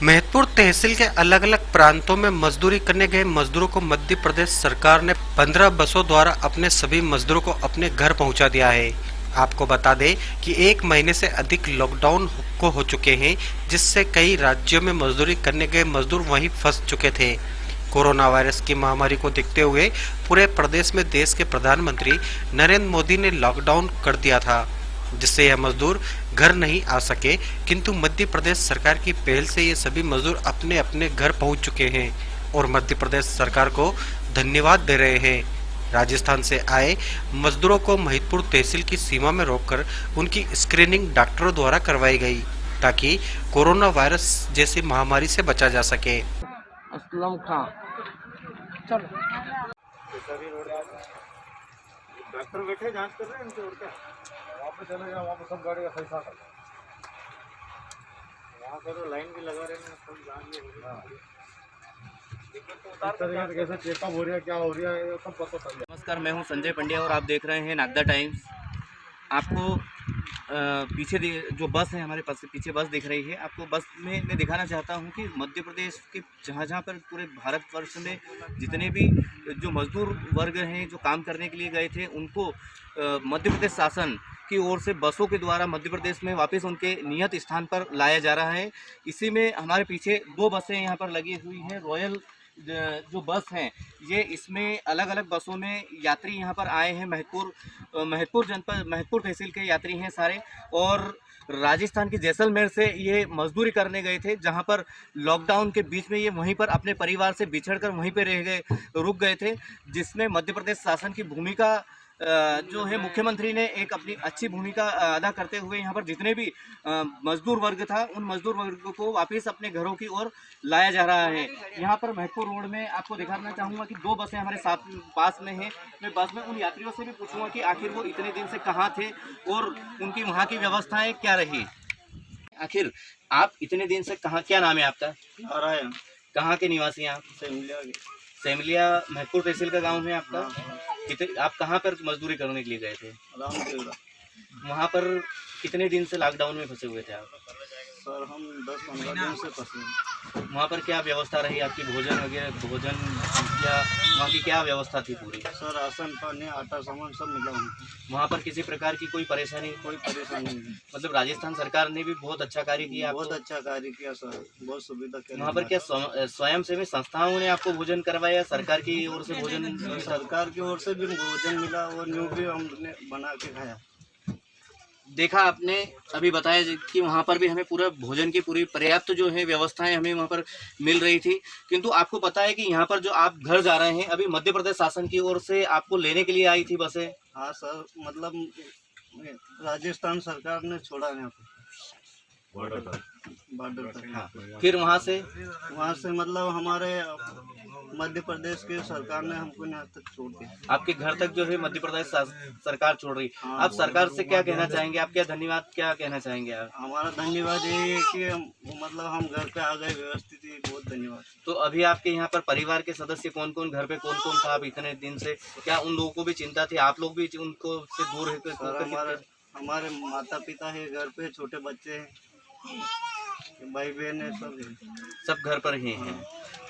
महतपुर तहसील के अलग अलग प्रांतों में मजदूरी करने गए मजदूरों को मध्य प्रदेश सरकार ने 15 बसों द्वारा अपने सभी मजदूरों को अपने घर पहुंचा दिया है। आपको बता दें कि 1 महीने से अधिक लॉकडाउन को हो चुके हैं, जिससे कई राज्यों में मजदूरी करने गए मजदूर वहीं फंस चुके थे। कोरोना वायरस की महामारी को देखते हुए पूरे प्रदेश में देश के प्रधानमंत्री नरेंद्र मोदी ने लॉकडाउन कर दिया था, जिससे यह मजदूर घर नहीं आ सके, किंतु मध्य प्रदेश सरकार की पहल से ये सभी मजदूर अपने अपने घर पहुंच चुके हैं और मध्य प्रदेश सरकार को धन्यवाद दे रहे हैं। राजस्थान से आए मजदूरों को महतपुर तहसील की सीमा में रोककर उनकी स्क्रीनिंग डॉक्टरों द्वारा करवाई गई, ताकि कोरोना वायरस जैसी महामारी से बचा जा सके। असलम खां चलो डॉक्टर बैठे जांच कर रहे हैं उनसे, और क्या वहाँ पे चले जाओ, वहाँ पे सब गाड़ी का पैसा कर, वहाँ पे तो लाइन भी लगा रहे हैं, सब जांच भी हो रही है, कैसे चेकअप हो रहा है, क्या हो रहा है, ये सब पता चल। नमस्कार, मैं हूं संजय पंड्या और आप देख रहे हैं नागदा टाइम्स। आपको पीछे जो बस है, हमारे पास पीछे बस दिख रही है, आपको बस में मैं दिखाना चाहता हूं कि मध्य प्रदेश के जहां पर पूरे भारतवर्ष में जितने भी जो मजदूर वर्ग हैं जो काम करने के लिए गए थे, उनको मध्य प्रदेश शासन की ओर से बसों के द्वारा मध्य प्रदेश में वापस उनके नियत स्थान पर लाया जा रहा है। इसी में हमारे पीछे 2 बसें यहाँ पर लगी हुई हैं, रॉयल जो बस हैं ये, इसमें अलग अलग बसों में यात्री यहाँ पर आए हैं। महतपुर जनपद, महतपुर तहसील के यात्री हैं सारे, और राजस्थान के जैसलमेर से ये मजदूरी करने गए थे, जहाँ पर लॉकडाउन के बीच में ये वहीं पर अपने परिवार से बिछड़कर वहीं पर रुक गए थे, जिसमें मध्य प्रदेश शासन की भूमिका जो है, मुख्यमंत्री ने एक अपनी अच्छी भूमिका अदा करते हुए यहाँ पर जितने भी मजदूर वर्ग था, उन मजदूर वर्ग को वापस अपने घरों की ओर लाया जा रहा है। यहाँ पर महतपुर रोड में आपको दिखाना चाहूँगा कि 2 बसें हमारे साथ पास में हैं। मैं बस में उन यात्रियों से भी पूछूंगा कि आखिर वो इतने दिन से कहाँ थे और उनकी वहाँ की व्यवस्थाएँ क्या रही। आखिर आप इतने दिन से कहाँ, क्या नाम है आपका? नारायण। कहाँ के निवासी हैं आप? सेमलिया महतपुर तहसील का गाँव है आपका। आप कहाँ पर मजदूरी करने के लिए गए थे? वहाँ पर कितने दिन से लॉकडाउन में फंसे हुए थे आप? सर हम 10-15 दिन से फंसे हैं। वहाँ पर क्या व्यवस्था रही आपकी, भोजन वगैरह, भोजन क्या वहाँ की क्या व्यवस्था थी पूरी? सर राशन पानी आटा सामान सब मिला हमको। वहाँ पर किसी प्रकार की कोई परेशानी? कोई परेशानी नहीं। मतलब राजस्थान सरकार ने भी बहुत अच्छा कार्य किया, बहुत अच्छा कार्य किया सर, बहुत सुविधा किया। वहाँ पर क्या स्वयं सेवी संस्थाओं ने आपको भोजन करवाया, सरकार की ओर से भोजन? सरकार की ओर से भी भोजन मिला और न्यू भी हमने बना के खाया। देखा आपने, अभी बताया कि वहाँ पर भी हमें पूरा भोजन की पूरी पर्याप्त जो है व्यवस्थाएं हमें वहाँ पर मिल रही थी, किंतु आपको पता है कि यहाँ पर जो आप घर जा रहे हैं, अभी मध्य प्रदेश शासन की ओर से आपको लेने के लिए आई थी बसें? हाँ सर, मतलब राजस्थान सरकार ने छोड़ा यहाँ पे बॉर्डर तक। हाँ, फिर वहाँ से मतलब हमारे मध्य प्रदेश के सरकार ने हमको यहाँ तक छोड़ दिया। आपके घर तक जो है मध्य प्रदेश सरकार छोड़ रही। हाँ, आप सरकार से क्या कहना चाहेंगे, आप क्या धन्यवाद क्या कहना चाहेंगे आप? हमारा धन्यवाद यही है कि मतलब हम घर पे आ गए व्यवस्थित ही, बहुत धन्यवाद। तो अभी आपके यहाँ पर परिवार के सदस्य कौन कौन, घर पे कौन कौन था आप इतने दिन से? क्या उन लोगों को भी चिंता थी, आप लोग भी उनको से दूर है? हमारे माता पिता है घर पे, छोटे बच्चे हैं, भाई बहन है, सब घर पर ही हैं।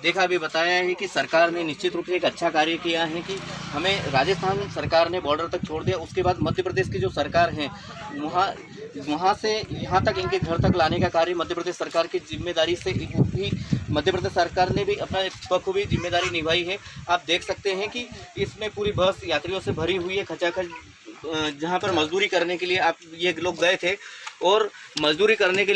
देखा, अभी बताया है कि सरकार ने निश्चित रूप से एक अच्छा कार्य किया है कि हमें राजस्थान सरकार ने बॉर्डर तक छोड़ दिया, उसके बाद मध्य प्रदेश की जो सरकार है वहाँ से यहाँ तक इनके घर तक लाने का कार्य मध्य प्रदेश सरकार की जिम्मेदारी से भी मध्य प्रदेश सरकार ने भी अपना बखूबी जिम्मेदारी निभाई है। आप देख सकते हैं कि इसमें पूरी बस यात्रियों से भरी हुई है, खचाखच, जहाँ पर मजदूरी करने के लिए आप ये लोग गए थे, और मजदूरी करने के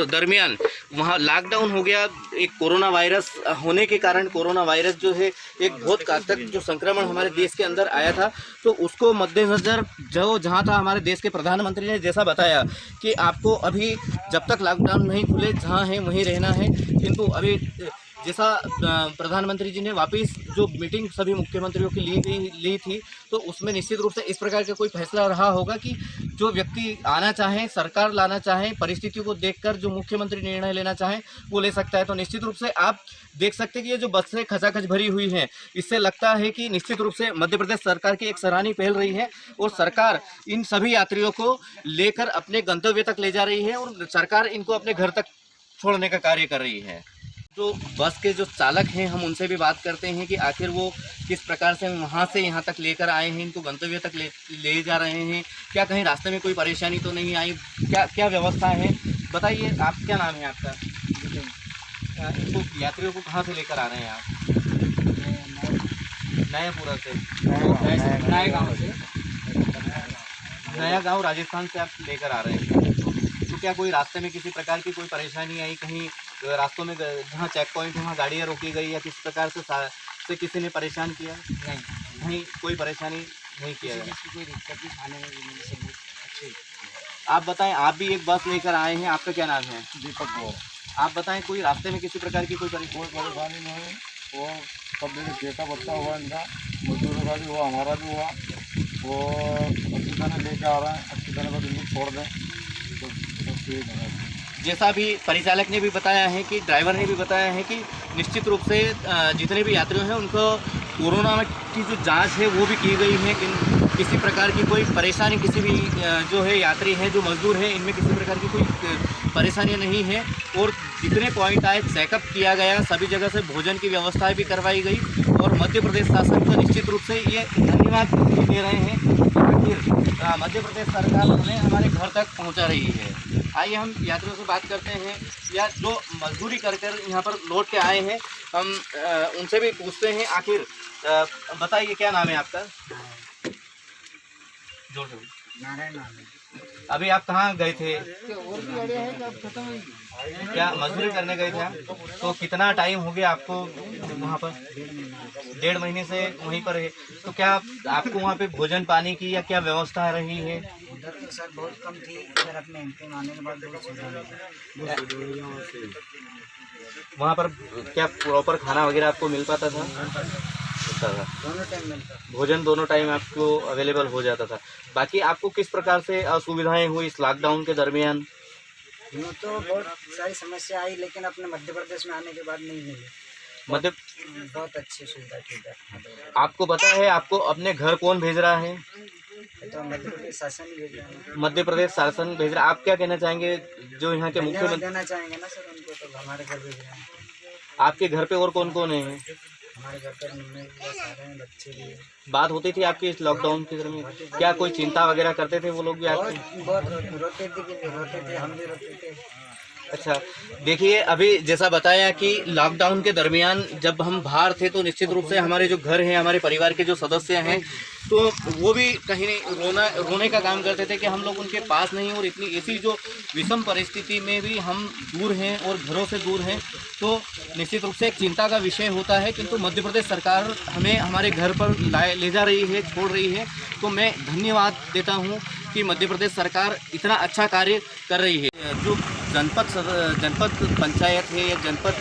दरमियान वहाँ लॉकडाउन हो गया। एक कोरोना वायरस होने के कारण, कोरोना वायरस जो है एक बहुत घातक जो संक्रमण हमारे देश के अंदर आया था, तो उसको मद्देनज़र जो जहाँ था, हमारे देश के प्रधानमंत्री ने जैसा बताया कि आपको अभी जब तक लॉकडाउन नहीं खुले जहाँ हैं वहीं रहना है, किंतु अभी जैसा प्रधानमंत्री जी ने वापस जो मीटिंग सभी मुख्यमंत्रियों की ली थी, तो उसमें निश्चित रूप से इस प्रकार का कोई फैसला रहा होगा कि जो व्यक्ति आना चाहें, सरकार लाना चाहें, परिस्थितियों को देखकर जो मुख्यमंत्री निर्णय लेना चाहें वो ले सकता है। तो निश्चित रूप से आप देख सकते हैं कि ये जो बसें खचाखच भरी हुई हैं, इससे लगता है कि निश्चित रूप से मध्य प्रदेश सरकार की एक सराहनीय पहल रही है और सरकार इन सभी यात्रियों को लेकर अपने गंतव्य तक ले जा रही है और सरकार इनको अपने घर तक छोड़ने का कार्य कर रही है। तो बस के जो चालक हैं हम उनसे भी बात करते हैं कि आखिर वो किस प्रकार से वहाँ से यहाँ तक लेकर आए हैं, इनको गंतव्य तक ले जा रहे हैं, क्या कहीं रास्ते में कोई परेशानी तो नहीं आई, क्या क्या व्यवस्था है। बताइए, आप क्या नाम है आपका? इनको यात्रियों को कहाँ से लेकर आ रहे हैं आप? नयापुरा से, नया गांव राजस्थान से आप लेकर आ रहे हैं। तो क्या कोई रास्ते में किसी प्रकार की कोई परेशानी आई, कहीं रास्तों में जहाँ चेक पॉइंट है वहाँ गाड़ियाँ रोकी गई या किसी प्रकार से किसी ने परेशान किया? नहीं, कोई परेशानी नहीं किया गया। कोई दिक्कत नहीं, खाने में भी सब अच्छे। आप बताएं, आप भी एक बस लेकर आए हैं, आपका क्या नाम है? दीपक बोल। आप बताएं, कोई रास्ते में किसी प्रकार की कोई परेशानी नहीं है, वो सब मेरे बेटा बच्चा हुआ, इनका मजदूरों का भी हुआ, हमारा भी हुआ, वो अच्छी तरह लेके आ रहे हैं, अच्छी तरह बस इनको छोड़ दें तो ठीक है। जैसा भी परिचालक ने भी बताया है कि ड्राइवर ने भी बताया है कि निश्चित रूप से जितने भी यात्री हैं उनको कोरोना की जो जांच है वो भी की गई है, किसी प्रकार की कोई परेशानी किसी भी जो है यात्री हैं जो मजदूर हैं इनमें किसी प्रकार की कोई परेशानी नहीं है। और जितने पॉइंट आए चेकअप किया गया, सभी जगह से भोजन की व्यवस्था भी करवाई गई और मध्य प्रदेश शासन को निश्चित रूप से ये धन्यवाद दे रहे हैं कि आखिर मध्य प्रदेश सरकार हमें हमारे घर तक पहुंचा रही है। आइए हम यात्रियों से बात करते हैं या जो मजदूरी कर यहाँ पर लौट के आए हैं, हम उनसे भी पूछते हैं। आखिर बताइए, क्या नाम है आपका? जोर से। नारायण नाम है। अभी आप कहाँ गए थे? और भी आइडिया है कि अब खत्म हो गई। क्या मजदूरी करने गए थे आप? तो कितना टाइम हो गया आपको वहाँ पर? 1.5 महीने से वहीं पर है। तो क्या आपको वहाँ पे भोजन पानी की या क्या व्यवस्था रही है? उधर तो सर बहुत कम थी, फिर अपने एमपी में आने के बाद बहुत सुविधा। वहाँ पर क्या प्रॉपर खाना वगैरह आपको मिल पाता था? दोनों टाइम मिलता। भोजन दोनों टाइम आपको अवेलेबल हो जाता था। बाकी आपको किस प्रकार से असुविधाएं हुई इस लॉकडाउन के दरमियान? यूँ तो बहुत सारी समस्या आई, लेकिन अपने मध्य प्रदेश में आने के बाद नहीं मिली। मतलब बहुत अच्छी सुविधा थी इधर। आपको पता है आपको अपने घर कौन भेज रहा है? तो मध्य प्रदेश शासन ही भेज रहा है। मध्य प्रदेश शासन भेज रहा है। आप क्या कहना चाहेंगे जो यहाँ के धन्यवाद मुख्यमंत्री? देना चाहेंगे ना सर उनको, तो हमारे घर भेज रहे हैं। आपके घर पे और कौन कौन है? हमारे घर पर मम्मी भी बस आ रहे हैं, बच्चे भी हैं। बात होती थी आपकी इस लॉकडाउन के दरमियान? क्या कोई चिंता वगैरह करते थे वो लोग भी आपकी? बहुत रोते थे, हम भी रोते थे। अच्छा, देखिए अभी जैसा बताया कि लॉकडाउन के दरमियान जब हम बाहर थे तो निश्चित रूप से हमारे जो घर हैं, हमारे परिवार के जो सदस्य हैं, तो वो भी कहीं रोने का काम करते थे कि हम लोग उनके पास नहीं, और इतनी ऐसी जो विषम परिस्थिति में भी हम दूर हैं और घरों से दूर हैं, तो निश्चित रूप से एक चिंता का विषय होता है। किंतु मध्य प्रदेश सरकार हमें हमारे घर पर ले जा रही है, छोड़ रही है, तो मैं धन्यवाद देता हूँ कि मध्य प्रदेश सरकार इतना अच्छा कार्य कर रही है। जो जनपद पंचायत है या जनपद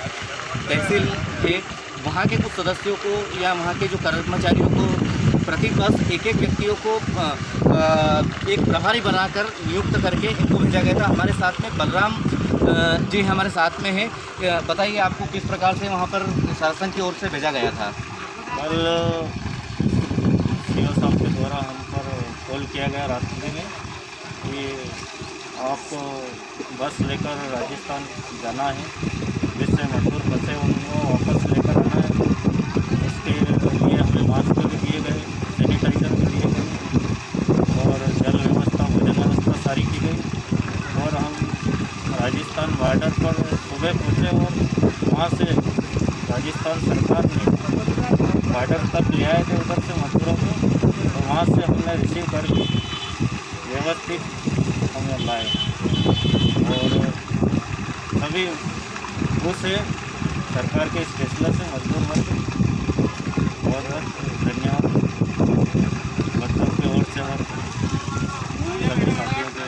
तहसील है, वहाँ के कुछ सदस्यों को या वहाँ के जो कर्मचारियों को प्रति बस एक व्यक्तियों को एक प्रभारी बनाकर नियुक्त करके इनको भेजा गया था। हमारे साथ में बलराम जी हमारे साथ में है। बताइए आपको किस प्रकार से वहाँ पर शासन की ओर से भेजा गया था? कल सीओ साहब के द्वारा हम पर कॉल किया गया रास्ते में कि आपको बस लेकर राजस्थान जाना है, जिससे मजदूर बसे उनको वापस लेकर आना है। उसके लिए हमें मास्क भी दिए गए, सैनिटाइजर भी दिए गए और जल व्यवस्था, भोजन व्यवस्था सारी की गई। और हम राजस्थान बॉर्डर पर सुबह पहुँचे और वहाँ से राजस्थान सरकार ने बॉर्डर तक ले आए थे उधर से मजदूरों को, तो वहाँ से हमने रिसीव करके व्यवस्थित हमें लाए और सभी खुश है सरकार के इस फैसले से मजदूर वर्ग। बहुत धन्यवाद बच्चों की ओर से और सभी साथियों के।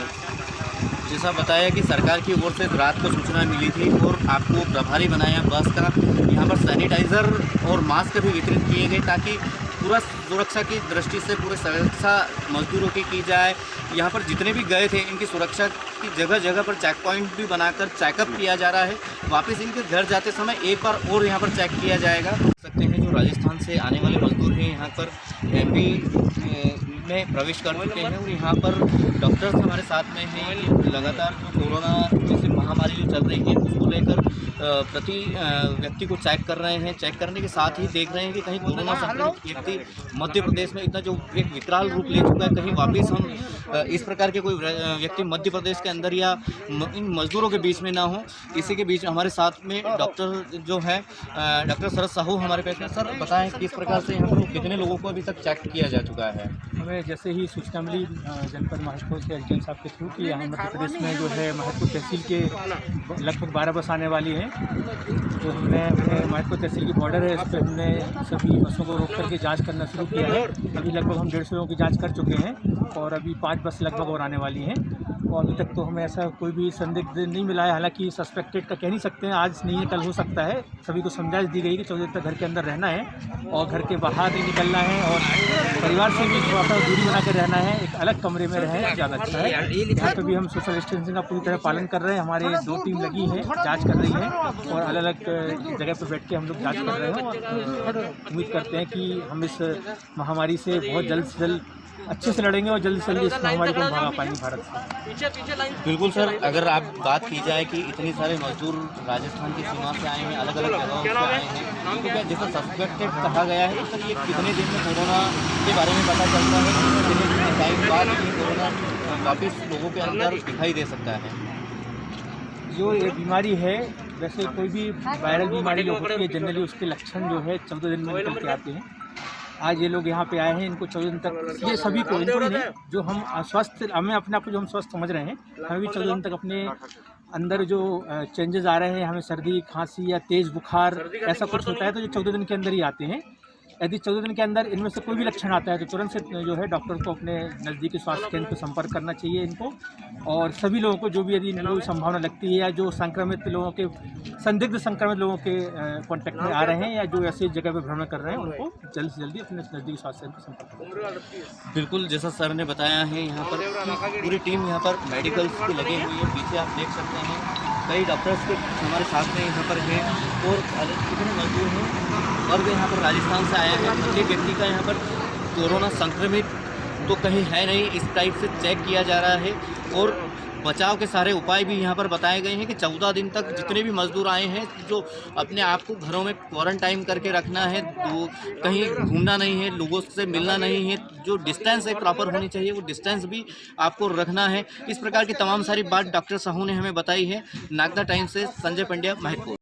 जैसा बताया कि सरकार की ओर से रात को सूचना मिली थी और आपको प्रभारी बनाया बस का। यहाँ पर सैनिटाइज़र और मास्क भी वितरित किए गए ताकि पूरा सुरक्षा की दृष्टि से पूरे सुरक्षा मजदूरों की जाए। यहाँ पर जितने भी गए थे इनकी सुरक्षा की जगह जगह पर चेक पॉइंट भी बनाकर चेकअप किया जा रहा है। वापस इनके घर जाते समय एक बार और यहाँ पर चेक किया जाएगा। देख सकते हैं जो राजस्थान से आने वाले मजदूर हैं यहाँ पर एमपी में प्रवेश कर चुके हैं और यहाँ पर डॉक्टर्स हमारे साथ में हैं। ये लगातार जो कोरोना जैसी महामारी जो चल रही है उसको लेकर प्रति व्यक्ति को चेक कर रहे हैं। चेक करने के साथ ही देख रहे हैं कि कहीं कोरोना संक्रमित व्यक्ति मध्य प्रदेश में इतना जो एक विकराल रूप ले चुका है, कहीं वापस हम इस प्रकार के कोई व्यक्ति मध्य प्रदेश के अंदर या इन मजदूरों के बीच में ना हो। इसी के बीच हमारे साथ में डॉक्टर जो है डॉक्टर शरद साहू हमारे पास में। सर बताएं किस प्रकार से यहाँ पर कितने लोगों को अभी तक चेक किया जा चुका है? हमें जैसे ही सूचना मिली जनपद महतपुर से एसडीएम साहब के थ्रू कि यहाँ मध्य प्रदेश में जो है महतपुर तहसील के लगभग 12 बस आने वाली हैं, तो हमने महतपुर तहसील की बॉर्डर है, इस पर हमने सभी बसों को रोक करके जांच करना शुरू किया है। अभी लगभग हम 150 लोगों की जांच कर चुके हैं और अभी 5 बस लगभग और आने वाली हैं। और अभी तक तो हमें ऐसा कोई भी संदिग्ध नहीं मिला है। हालांकि सस्पेक्टेड का कह नहीं सकते हैं, आज नहीं है कल हो सकता है। सभी को समझाइश दी गई कि 14 दिन तक घर के अंदर रहना है और घर के बाहर नहीं निकलना है और परिवार से भी थोड़ा सा दूरी बना कर रहना है, एक अलग कमरे में रहें, ज़्यादा अच्छा है। यहाँ पर भी हम सोशल डिस्टेंसिंग का पूरी तरह पालन कर रहे हैं। हमारे 2 टीम लगी है, जाँच कर रही है और अलग अलग जगह पर बैठ के हम लोग जाँच कर रहे हैं और उम्मीद करते हैं कि हम इस महामारी से बहुत जल्द से जल्द अच्छे से लड़ेंगे और जल्दी से जल्दी इस महामारी को भगा पाएंगे भारत से। बिल्कुल सर, अगर आप बात की जाए कि इतने सारे मजदूर राजस्थान की सीमा से आए हैं, अलग अलग जगहों से आए हैं, तो क्या जैसा सस्पेक्टेड कहा गया है तो ये कितने दिन में कोरोना के बारे में पता चलता है, कितने दिन के टाइम बाद ये कोरोना वापस लोगों के अंदर दिखाई दे सकता है? जो ये बीमारी है, वैसे कोई भी वायरल बीमारी जो होती है जनरली उसके लक्षण जो है 14 दिन में निकल के आते हैं। आज ये लोग यहाँ पे आए हैं, इनको 14 दिन तक, ये सभी को, इनको ही नहीं, जो हम स्वस्थ, हमें अपने आप को जो हम स्वस्थ समझ रहे हैं, हमें भी 14 दिन तक अपने अंदर जो चेंजेस आ रहे हैं, हमें सर्दी खांसी या तेज़ बुखार ऐसा कुछ होता है तो ये 14 दिन के अंदर ही आते हैं। यदि 14 दिन के अंदर इनमें से कोई भी लक्षण आता है तो तुरंत से जो है डॉक्टर को अपने नज़दीकी स्वास्थ्य केंद्र पर संपर्क करना चाहिए इनको। और सभी लोगों को जो भी यदि इनको संभावना लगती है या जो संक्रमित लोगों के, संदिग्ध संक्रमित लोगों के कांटेक्ट में आ रहे हैं या जो ऐसी जगह पर भ्रमण कर रहे हैं, उनको जल्द से जल्दी अपने नज़दीकी स्वास्थ्य केंद्र पर संपर्क करें। बिल्कुल, जैसा सर ने बताया है, यहाँ पर पूरी टीम यहाँ पर मेडिकल्स की लगी हुई है। पीछे आप देख सकते हैं कई डॉक्टर्स के हमारे साथ में यहाँ पर हैं और कितने मजदूर हैं और वे यहाँ पर राजस्थान से आए हैं। प्रत्येक व्यक्ति का यहाँ पर कोरोना संक्रमित तो कहीं है नहीं, इस टाइप से चेक किया जा रहा है और बचाव के सारे उपाय भी यहाँ पर बताए गए हैं कि 14 दिन तक जितने भी मजदूर आए हैं जो अपने आप को घरों में क्वारंटाइन करके रखना है, तो कहीं घूमना नहीं है, लोगों से मिलना नहीं है, जो डिस्टेंस एक प्रॉपर होनी चाहिए वो डिस्टेंस भी आपको रखना है। इस प्रकार की तमाम सारी बात डॉक्टर साहू ने हमें बताई है। नागदा टाइम्स से संजय पंड्या, महतपुर।